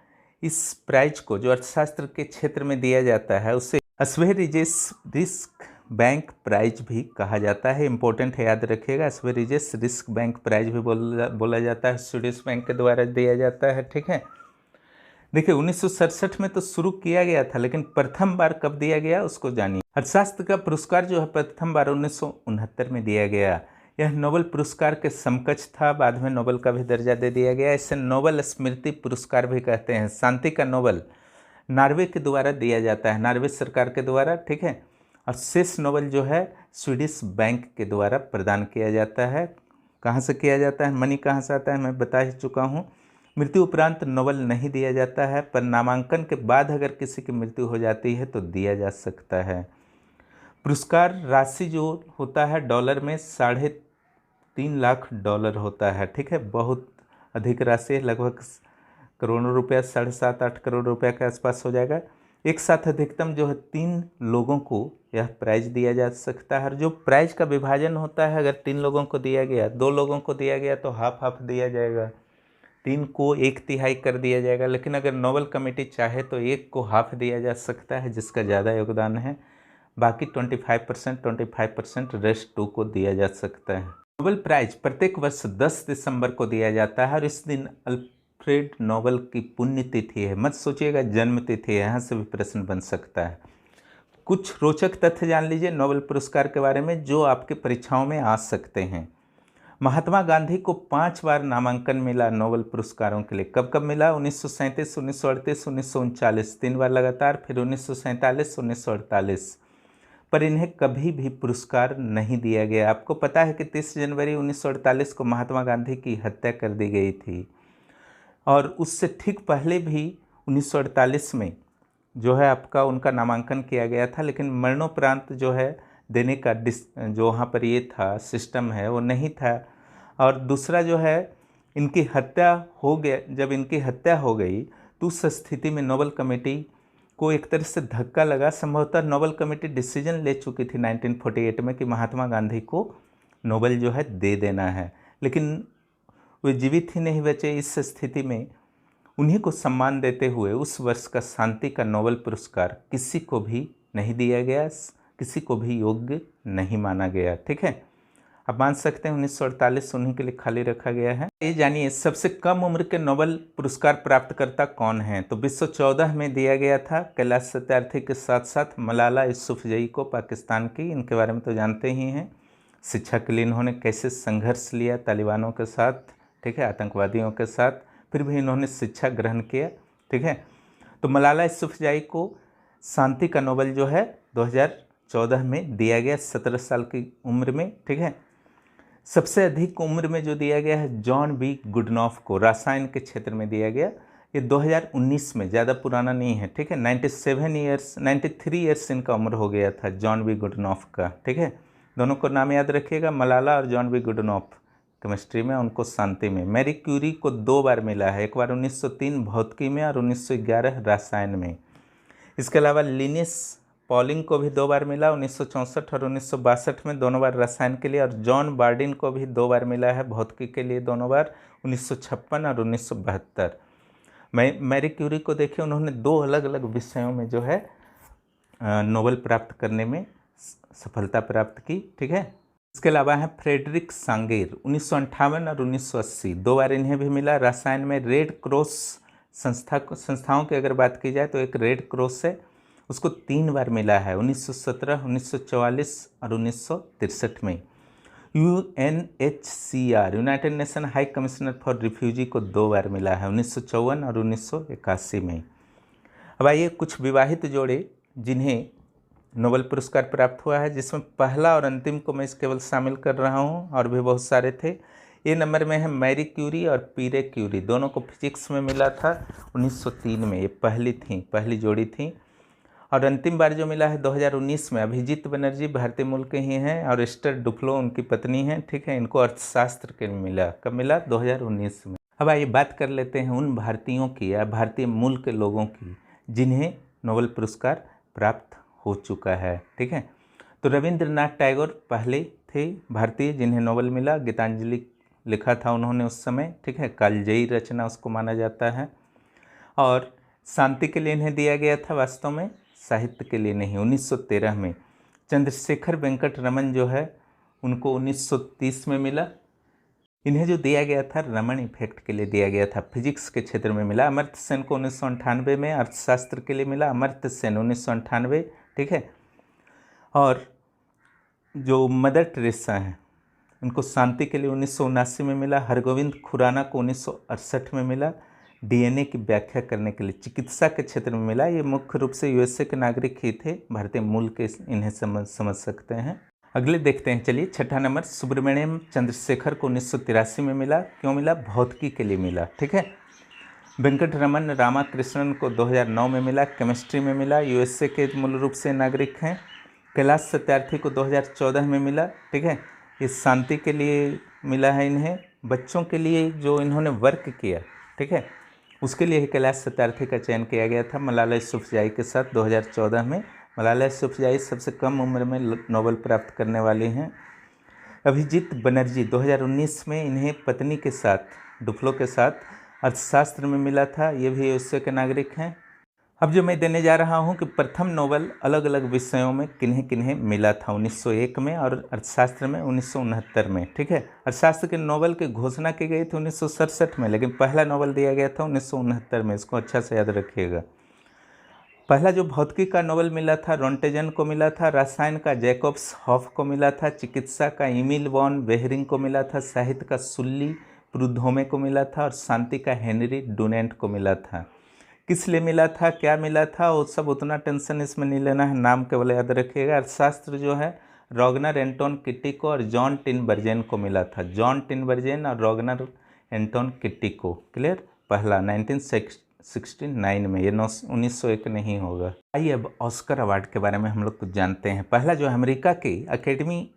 इस प्राइज को जो अर्थशास्त्र के क्षेत्र में दिया जाता है उसे स्वेरिजेस रिस्क बैंक प्राइज भी कहा जाता है। इंपॉर्टेंट है, याद रखिएगा, स्वेरिजेस रिस्क बैंक प्राइज भी बोला जाता है, स्वीडिश बैंक के द्वारा दिया जाता है। ठीक है, देखिए 1967 में तो शुरू किया गया था, लेकिन प्रथम बार कब दिया गया उसको जानिए। अर्थशास्त्र का पुरस्कार जो है प्रथम बार 1969 में दिया गया। यह नोबेल पुरस्कार के समकक्ष था, बाद में नोबेल का भी दर्जा दे दिया गया। इसे नोबेल स्मृति पुरस्कार भी कहते हैं। शांति का नोबेल नॉर्वे के द्वारा दिया जाता है, नॉर्वे सरकार के द्वारा। ठीक है, और शेष नोबेल जो है स्वीडिश बैंक के द्वारा प्रदान किया जाता है। कहाँ से किया जाता है, मनी कहाँ से आता है, मैं बता ही चुका हूँ। मृत्यु उपरांत नोबेल नहीं दिया जाता है, पर नामांकन के बाद अगर किसी की मृत्यु हो जाती है तो दिया जा सकता है। पुरस्कार राशि जो होता है डॉलर में $3.5 लाख होता है। ठीक है, बहुत अधिक राशि है, लगभग करोड़ों रुपया, 7.5-8 करोड़ रुपया के आसपास हो जाएगा। एक साथ अधिकतम जो है 3 लोगों को यह प्राइज दिया जा सकता है। और जो प्राइज का विभाजन होता है, अगर 3 लोगों को दिया गया, 2 लोगों को दिया गया तो हाफ हाफ दिया जाएगा, 3 को 1/3 कर दिया जाएगा। लेकिन अगर नोबेल कमेटी चाहे तो 1 को हाफ दिया जा सकता है जिसका ज़्यादा योगदान है, बाकी 25% रेस्ट 2 को दिया जा सकता है। नोबेल प्राइज प्रत्येक वर्ष 10 दिसंबर को दिया जाता है और इस दिन अल्फ्रेड नोबेल की पुण्यतिथि है। मत सोचिएगा जन्म तिथि है, यहाँ से भी प्रश्न बन सकता है। कुछ रोचक तथ्य जान लीजिए नोबेल पुरस्कार के बारे में जो आपके परीक्षाओं में आ सकते हैं। महात्मा गांधी को 5 बार नामांकन मिला नोबेल पुरस्कारों के लिए। कब कब मिला? 1937, 1938, 1939, 3 बार लगातार, फिर 1947, 1948। पर इन्हें कभी भी पुरस्कार नहीं दिया गया। आपको पता है कि 30 जनवरी 1948 को महात्मा गांधी की हत्या कर दी गई थी, और उससे ठीक पहले भी 1948 में जो है आपका उनका नामांकन किया गया था, लेकिन मरणोपरांत जो है देने का जो वहाँ पर ये था सिस्टम है वो नहीं था। और दूसरा जो है इनकी हत्या हो गया, जब इनकी हत्या हो गई तो उस स्थिति में नोबेल कमेटी को एक तरह से धक्का लगा। संभवतः नोबेल कमेटी डिसीजन ले चुकी थी 1948 में कि महात्मा गांधी को नोबेल जो है दे देना है, लेकिन वे जीवित ही नहीं बचे। इस स्थिति में उन्हीं को सम्मान देते हुए उस वर्ष का शांति का नोबेल पुरस्कार किसी को भी नहीं दिया गया, किसी को भी योग्य नहीं माना गया। ठीक है, आप मान सकते हैं 1948 उन्हीं के लिए खाली रखा गया है। ये जानिए सबसे कम उम्र के नोबेल पुरस्कार प्राप्तकर्ता कौन हैं? तो 2014 में दिया गया था कैलाश सत्यार्थी के साथ साथ मलाला यूसुफजई को, पाकिस्तान की। इनके बारे में तो जानते ही हैं, शिक्षा के लिए इन्होंने कैसे संघर्ष लिया तालिबानों के साथ, ठीक है, आतंकवादियों के साथ, फिर भी इन्होंने शिक्षा ग्रहण किया। ठीक है, तो मलाला यूसुफजई को शांति का नोबेल जो है 2014 में दिया गया, 17 साल की उम्र में। ठीक है, सबसे अधिक उम्र में जो दिया गया है जॉन बी गुडनॉफ को, रसायन के क्षेत्र में दिया गया। ये 2019 में, ज़्यादा पुराना नहीं है। ठीक है, 93 ईयर्स इनका उम्र हो गया था जॉन बी गुडनॉफ का। ठीक है, दोनों को नाम याद रखिएगा, मलाला और जॉन बी गुडनॉफ केमिस्ट्री में, उनको शांति में। मैरी क्यूरी को 2 बार मिला है, एक बार 1903 भौतिकी में और 1911 रसायन में। इसके अलावा लिनिस पॉलिंग को भी 2 बार मिला, 1964 और 1962 में, दोनों बार रसायन के लिए। और जॉन बार्डिन को भी 2 बार मिला है भौतिकी के लिए, दोनों बार 1956 और 1972। मैरी क्यूरी को देखिए, उन्होंने 2 अलग अलग विषयों में जो है नोबेल प्राप्त करने में सफलता प्राप्त की। ठीक है, इसके अलावा है फ्रेडरिक सांगेर, 1958 और 1980, 2 बार इन्हें भी मिला। रसायन में रेड क्रॉस संस्थाओं की अगर बात की जाए तो एक रेड क्रॉस है, उसको 3 बार मिला है, 1917, 1944 और 1963 में। UNHCR United nation high commissioner for refugee को 2 बार मिला है, 1954 और 1981 में। अब आइए कुछ विवाहित जोड़े जिन्हें नोबेल पुरस्कार प्राप्त हुआ है, जिसमें पहला और अंतिम को मैं केवल शामिल कर रहा हूं, और भी बहुत सारे थे। ये नंबर में है मैरी क्यूरी और पीरे क्यूरी, दोनों को फिजिक्स में मिला था 1903 में। ये पहली जोड़ी थी। और अंतिम बार जो मिला है 2019 में, अभिजीत बनर्जी भारतीय मूल के ही हैं और एस्टर डुफ्लो उनकी पत्नी हैं, ठीक है। इनको अर्थशास्त्र के मिला, कब मिला? 2019 में। अब आइए बात कर लेते हैं उन भारतीयों की या भारतीय मूल के लोगों की जिन्हें नोबेल पुरस्कार प्राप्त हो चुका है, ठीक है। तो रविंद्रनाथ टैगोर पहले थे भारतीय जिन्हें नोबेल मिला। गीतांजलि लिखा था उन्होंने उस समय, ठीक है। कालजयी रचना उसको माना जाता है। और शांति के लिए इन्हें दिया गया था, वास्तव में साहित्य के लिए नहीं। 1913 में चंद्रशेखर वेंकट रमन जो है उनको 1930 में मिला। इन्हें जो दिया गया था रमन इफेक्ट के लिए दिया गया था, फिजिक्स के क्षेत्र में मिला। अमर्त्य सेन को 1998 में अर्थशास्त्र के लिए मिला, अमर्त्य सेन 1998, ठीक है। और जो मदर टेरेसा हैं उनको शांति के लिए 1979 में मिला। हरगोविंद खुराना को 1968 में मिला, डीएनए की व्याख्या करने के लिए चिकित्सा के क्षेत्र में मिला। ये मुख्य रूप से यूएसए के नागरिक ही थे, भारतीय मूल के, इन्हें समझ सकते हैं। अगले देखते हैं, चलिए। छठा नंबर सुब्रमण्यम चंद्रशेखर को 1983 में मिला। क्यों मिला? भौतिकी के लिए मिला, ठीक है। वेंकटरमन रामाकृष्णन को 2009 में मिला, केमिस्ट्री में मिला। यूएसए के मूल रूप से नागरिक हैं। कैलाश सत्यार्थी को 2014 में मिला, ठीक है। ये शांति के लिए मिला है इन्हें। बच्चों के लिए जो इन्होंने वर्क किया, ठीक है, उसके लिए कैलाश सत्यार्थी का चयन किया गया था मलाला यूसुफजई के साथ 2014 में। मलाला यूसुफजई सबसे कम उम्र में नोबेल प्राप्त करने वाले हैं। अभिजीत बनर्जी 2019 में इन्हें पत्नी के साथ, डुफ्लो के साथ, अर्थशास्त्र में मिला था। ये भी यूएसए के नागरिक हैं। अब जो मैं देने जा रहा हूं कि प्रथम नोबेल अलग अलग विषयों में किन्हें किन्हें मिला था, 1901 में और अर्थशास्त्र में 1969 में, ठीक है। अर्थशास्त्र के नोबेल की घोषणा की गई थी 1967 में, लेकिन पहला नोबेल दिया गया था 1969 में। इसको अच्छा से याद रखिएगा। पहला जो भौतिकी का नोबेल मिला था रोंटेजन को मिला था। रसायन का जैकब्स हॉफ को मिला था। चिकित्सा का इमिल वॉन बेहरिंग को मिला था। साहित्य का सुल्ली प्रुधोमे को मिला था। और शांति का हेनरी डुनेंट को मिला था। किस लिए मिला था, क्या मिला था, वो सब उतना टेंशन इसमें नहीं लेना है, नाम केवल याद रखिएगा। अर्थशास्त्र जो है रोगनर एंटोन किट्टी को और जॉन टिनबर्जेन को मिला था। जॉन टिनबर्जेन और रोगनर एंटोन किट्टी को, क्लियर। पहला 1969 में, ये 1901 नहीं होगा। आइए अब ऑस्कर अवार्ड के बारे में हम लोग कुछ जानते हैं। पहला जो अमेरिका की academy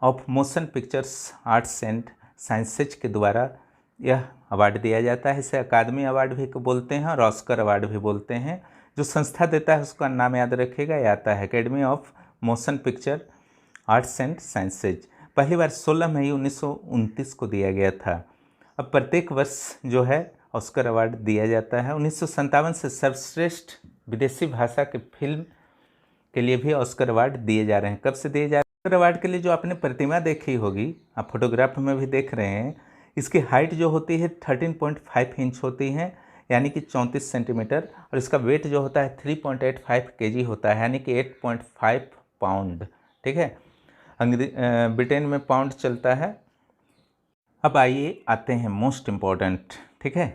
of motion pictures arts and sciences के द्वारा यह अवार्ड दिया जाता है। इसे अकादमी अवार्ड भी बोलते हैं और ऑस्कर अवार्ड भी बोलते हैं। जो संस्था देता है उसका नाम याद रखिएगा, यह आता है academy of motion picture arts and sciences. पहली बार 16 मई 1929 को दिया गया था। अब प्रत्येक वर्ष जो है ऑस्कर अवार्ड दिया जाता है। 1957 से सर्वश्रेष्ठ विदेशी भाषा की फिल्म के लिए भी ऑस्कर अवार्ड दिए जा रहे हैं। कब से दिए जा रहे हैं? ऑस्कर अवार्ड के लिए जो आपने प्रतिमा देखी होगी, आप फोटोग्राफ में भी देख रहे हैं, इसकी हाइट जो होती है 13.5 इंच होती है, यानी कि 34 सेंटीमीटर। और इसका वेट जो होता है 3.85 kg होता है, यानी कि 8.5 पाउंड, ठीक है। ब्रिटेन में पाउंड चलता है। अब आइए आते हैं मोस्ट इम्पॉर्टेंट, ठीक है,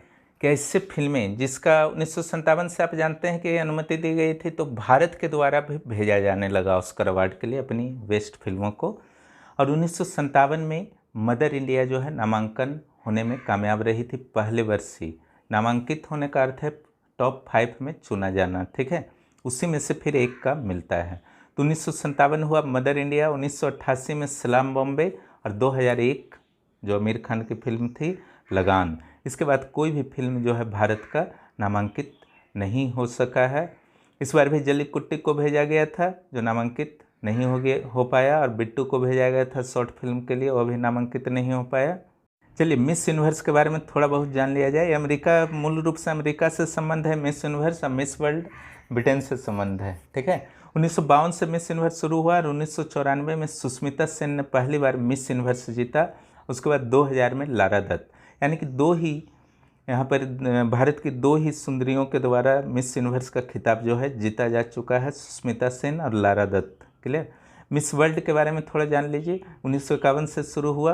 कि ऐसे फिल्में जिसका 1957 से आप जानते हैं कि अनुमति दी गई थी, तो भारत के द्वारा भी भेजा जाने लगा ऑस्कर अवार्ड के लिए अपनी बेस्ट फिल्मों को। और 1957 में मदर इंडिया जो है नामांकन होने में कामयाब रही थी, पहले वर्ष ही। नामांकित होने का अर्थ है टॉप 5 में चुना जाना, ठीक है। उसी में से फिर एक का मिलता है। तो 1957 हुआ मदर इंडिया, 1988 में सलाम बॉम्बे, और 2001 जो आमिर खान की फिल्म थी लगान। इसके बाद कोई भी फिल्म जो है भारत का नामांकित नहीं हो सका है। इस बार भी जल्लीकुट्टी को भेजा गया था जो नामांकित नहीं हो पाया, और बिट्टू को भेजा गया था शॉर्ट फिल्म के लिए, वो भी नामांकित नहीं हो पाया। चलिए मिस यूनिवर्स के बारे में थोड़ा बहुत जान लिया जाए। अमेरिका, मूल रूप से अमेरिका से संबंध है मिस यूनिवर्स, और मिस वर्ल्ड ब्रिटेन से संबंध है, ठीक है। 1952 से मिस यूनिवर्स शुरू हुआ और 1994 में सुष्मिता सेन ने पहली बार मिस यूनिवर्स जीता। उसके बाद 2000 में लारा दत्त, यानी कि 2 ही यहाँ पर भारत की 2 ही सुंदरियों के द्वारा मिस यूनिवर्स का खिताब जो है जीता जा चुका है, सुष्मिता सेन और Lara Dutta. Clear. Miss World के बारे में थोड़ा जान लीजिए। 1951 से शुरू हुआ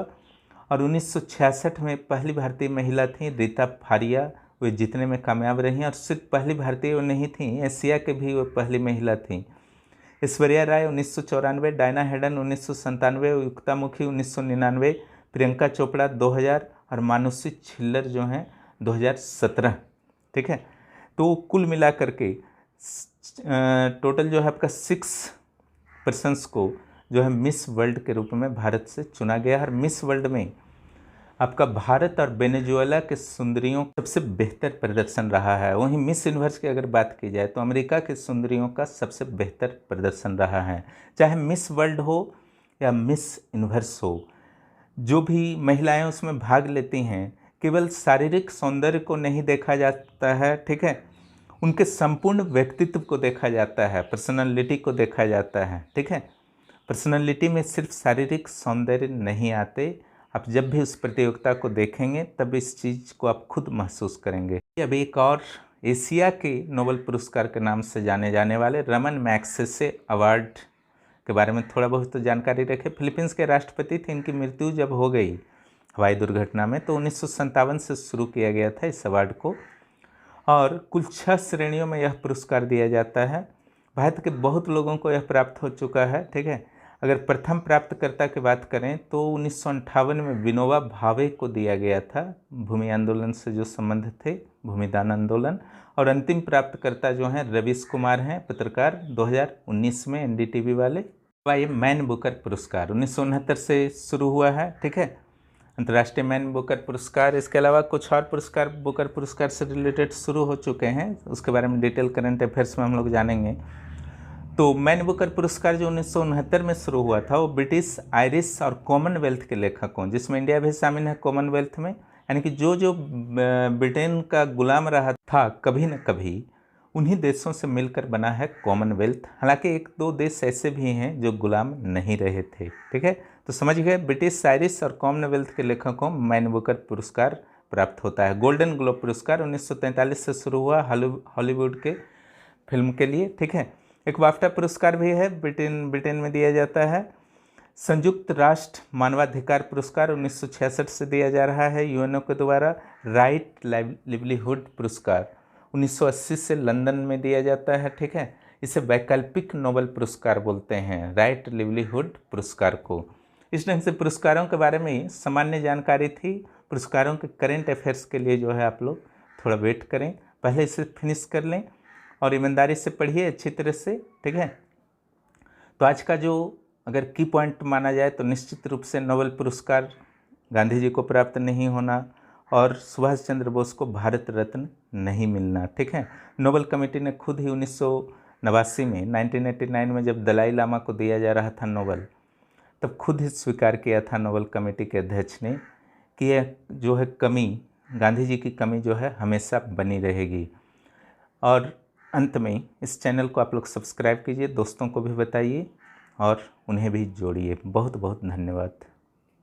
और 1966 में पहली भारतीय महिला थी रीता फारिया, वे जीतने में कामयाब रहीं। और सिर्फ पहली भारतीय वो नहीं थी, एशिया के भी वो पहली महिला थी। ऐश्वर्या राय 1994, डायना हेडन 1997, युक्ता मुखी 1999, प्रियंका चोपड़ा 2000 और मानुषी छिल्लर जो हैं 2017। ठीक है। तो कुल मिलाकर के टोटल जो है आपका 6 पर्सन्स को जो है मिस वर्ल्ड के रूप में भारत से चुना गया। और मिस वर्ल्ड में आपका भारत और वेनेजुएला के सुंदरियों का सबसे बेहतर प्रदर्शन रहा है। वहीं मिस यूनिवर्स की अगर बात की जाए तो अमेरिका के सुंदरियों का सबसे बेहतर प्रदर्शन रहा है। चाहे मिस वर्ल्ड हो या मिस यूनिवर्स हो, जो भी महिलाएं उसमें भाग लेती हैं, केवल शारीरिक सौंदर्य को नहीं देखा जाता है, ठीक है, उनके संपूर्ण व्यक्तित्व को देखा जाता है, पर्सनालिटी को देखा जाता है। ठीक है। पर्सनालिटी में सिर्फ शारीरिक सौंदर्य नहीं आते। आप जब भी उस प्रतियोगिता को देखेंगे तब इस चीज़ को आप खुद महसूस करेंगे। अब एक और एशिया के नोबेल पुरस्कार के नाम से जाने जाने वाले रमन मैग्सेसे अवार्ड के बारे में थोड़ा बहुत तो जानकारी रखें। फिलीपींस के राष्ट्रपति थे, इनकी मृत्यु जब हो गई हवाई दुर्घटना में, तो 1957 से शुरू किया गया था इस अवार्ड को। और कुल 6 श्रेणियों में यह पुरस्कार दिया जाता है। भारत के बहुत लोगों को यह प्राप्त हो चुका है। ठीक है। अगर प्रथम प्राप्तकर्ता की बात करें तो 1958 में विनोबा भावे को दिया गया था, भूमि आंदोलन से जो संबंध थे, भूमिदान आंदोलन। और अंतिम प्राप्तकर्ता जो हैं रवीश कुमार हैं, पत्रकार, 2019 में एनडीटीवी वाले। ये मैन बुकर पुरस्कार 1969 से शुरू हुआ है। ठीक है, अंतर्राष्ट्रीय मैन बुकर पुरस्कार। इसके अलावा कुछ और पुरस्कार बुकर पुरस्कार से रिलेटेड शुरू हो चुके हैं, उसके बारे में डिटेल करंट अफेयर्स में हम लोग जानेंगे। तो मैन बुकर पुरस्कार जो 1969 में शुरू हुआ था वो ब्रिटिश, आयरिश और कॉमनवेल्थ के लेखकों, जिसमें इंडिया भी शामिल है कॉमनवेल्थ में, यानी कि जो ब्रिटेन का गुलाम रहा था कभी न कभी, उन्हीं देशों से मिलकर बना है कॉमनवेल्थ। हालांकि 1-2 देश ऐसे भी हैं जो गुलाम नहीं रहे थे। ठीक है। तो समझ गए, ब्रिटिश, आयरिश और कॉमनवेल्थ के लेखकों मैन बुकर पुरस्कार प्राप्त होता है। गोल्डन ग्लोब पुरस्कार 1943 से शुरू हुआ हॉलीवुड के फिल्म के लिए। ठीक है। एक बाफ्टा पुरस्कार भी है, ब्रिटेन में दिया जाता है। संयुक्त राष्ट्र मानवाधिकार पुरस्कार 1966 से दिया जा रहा है यूएनओ के द्वारा। राइट लिवलीहुड पुरस्कार 1980 से लंदन में दिया जाता है। ठीक है। इसे वैकल्पिक नोबेल पुरस्कार बोलते हैं, राइट लिवलीहुड पुरस्कार को। इस ढंग से पुरस्कारों के बारे में सामान्य जानकारी थी। पुरस्कारों के करेंट अफेयर्स के लिए जो है आप लोग थोड़ा वेट करें, पहले इसे फिनिश कर लें और ईमानदारी से पढ़िए अच्छी तरह से। ठीक है। तो आज का जो अगर की पॉइंट माना जाए तो निश्चित रूप से नोबेल पुरस्कार गांधी जी को प्राप्त नहीं होना और सुभाष चंद्र बोस को भारत रत्न नहीं मिलना। ठीक है। नोबेल कमेटी ने खुद ही 1989 में 1989 में जब दलाई लामा को दिया जा रहा था नोबेल, तब खुद ही स्वीकार किया था नोबेल कमेटी के अध्यक्ष ने कि यह जो है कमी, गांधी जी की कमी जो है हमेशा बनी रहेगी। और अंत में इस चैनल को आप लोग सब्सक्राइब कीजिए, दोस्तों को भी बताइए और उन्हें भी जोड़िए। बहुत बहुत धन्यवाद।